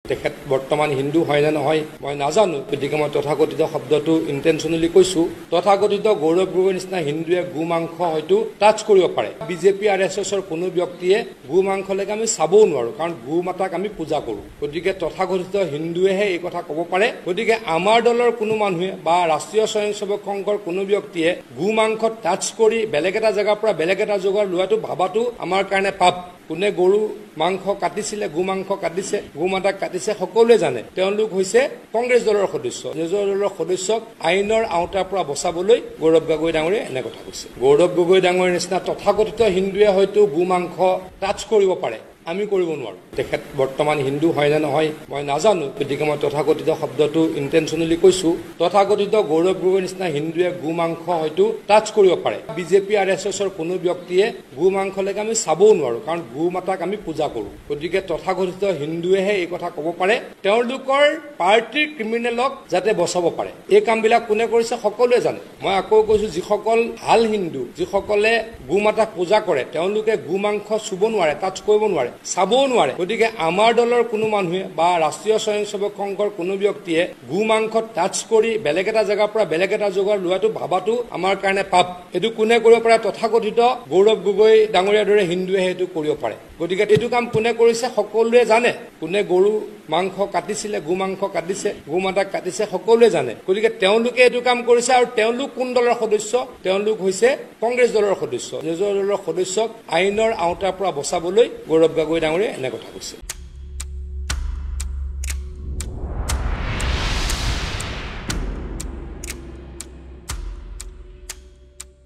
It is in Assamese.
তেখেত বৰ্তমান হিন্দু হয় না নহয় মই নাজানো গতিকে মই তথাকথিত শব্দটো ইন্টেনশনালি কৈছো তথাকথিত গৌৰৱ গগৈৰ নিচিনা হিন্দুৱে গো মাংস হয়তো টাচ কৰিব পাৰে বিজেপি আৰএছএছৰ কোনো ব্যক্তিয়ে গো মাংসলৈকে আমি চাবও নোৱাৰো কাৰণ গো মাতাক আমি পূজা কৰো গতিকে তথাকথিত হিন্দুৱেহে এই কথা ক'ব পাৰে গতিকে আমাৰ দলৰ কোনো মানুহে বা ৰাষ্ট্ৰীয় স্বয়ংসেৱক সংঘৰ কোনো ব্যক্তিয়ে গো মাংস টাচ কৰি বেলেগ এটা জায়গাৰ পৰা বেলেগ এটা জোগাৰ লোৱাটো ভাবাটো আমাৰ কাৰণে পাপ কোনে গৰু মাংস কাটিছিলে গো মাংস কাটিছে গো মাতাক কাটিছে সকলোৱে জানে তেওঁলোক হৈছে কংগ্ৰেছ দলৰ সদস্য নিজৰ দলৰ সদস্যক আইনৰ আওতাৰ পৰা বচাবলৈ গৌৰৱ গগৈ ডাঙৰীয়ে এনে কথা কৈছে গৌৰৱ গগৈ ডাঙৰীৰ নিচিনা তথাকথিত হিন্দুৱে হয়তো গো মাংস টাচ কৰিব পাৰে আমি কৰিব নোৱাৰো তেখেত বৰ্তমান হিন্দু হয় না নহয় মই নাজানো গতিকে মই তথাকথিত শব্দটো ইন্টেনশনালি কৈছো তথাকথিত গৌৰৱ গগৈৰ নিচিনা হিন্দুৱে গো মাংস হয়তো টাচ কৰিব পাৰে বিজেপি আৰএছএছৰ কোনো ব্যক্তিয়ে গো মাংসলৈকে আমি চাবও নোৱাৰো কাৰণ গো মাতাক আমি পূজা কৰো গতিকে তথাকথিত হিন্দুৱেহে এই কথা ক'ব পাৰে তেওঁলোকৰ পাৰ্টিৰ ক্ৰিমিনেলক যাতে বচাব পাৰে এই কামবিলাক কোনে কৰিছে সকলোৱে জানে মই আকৌ কৈছো যিসকল ভাল হিন্দু যিসকলে গো মাতাক পূজা কৰে তেওঁলোকে গো মাংস চুব নোৱাৰে টাচ কৰিব নোৱাৰে চাবও নোৱাৰে গতিকে আমাৰ দলৰ কোনো মানুহে বা ৰাষ্ট্ৰীয় স্বয়ংসেৱক সংঘৰ কোনো ব্যক্তিয়ে গো মাংস টাচ কৰি বেলেগ এটা জায়গাৰ পৰা বেলেগ এটা জোগাৰ লোৱাটো ভাবাটো আমাৰ কাৰণে পাপ এইটো কোনে কৰিব পাৰে তথাকথিত গৌৰৱ গগৈ ডাঙৰীয়াৰ দৰে হিন্দুৱে সেইটো কৰিব পাৰে গতিকে এইটো কাম কোনে কৰিছে সকলোৱে জানে কোনে গৰু মাংস কাটিছিলে গো মাংস কাটিছে গো মাতাক কাটিছে সকলোৱে জানে গতিকে তেওঁলোকে এইটো কাম কৰিছে আৰু তেওঁলোক কোন দলৰ সদস্য তেওঁলোক হৈছে কংগ্ৰেছ দলৰ সদস্য নিজৰ দলৰ সদস্যক আইনৰ আওতাৰ পৰা বচাবলৈ গৌৰৱ গগৈ ডাঙৰীয়ে এনে কথা কৈছে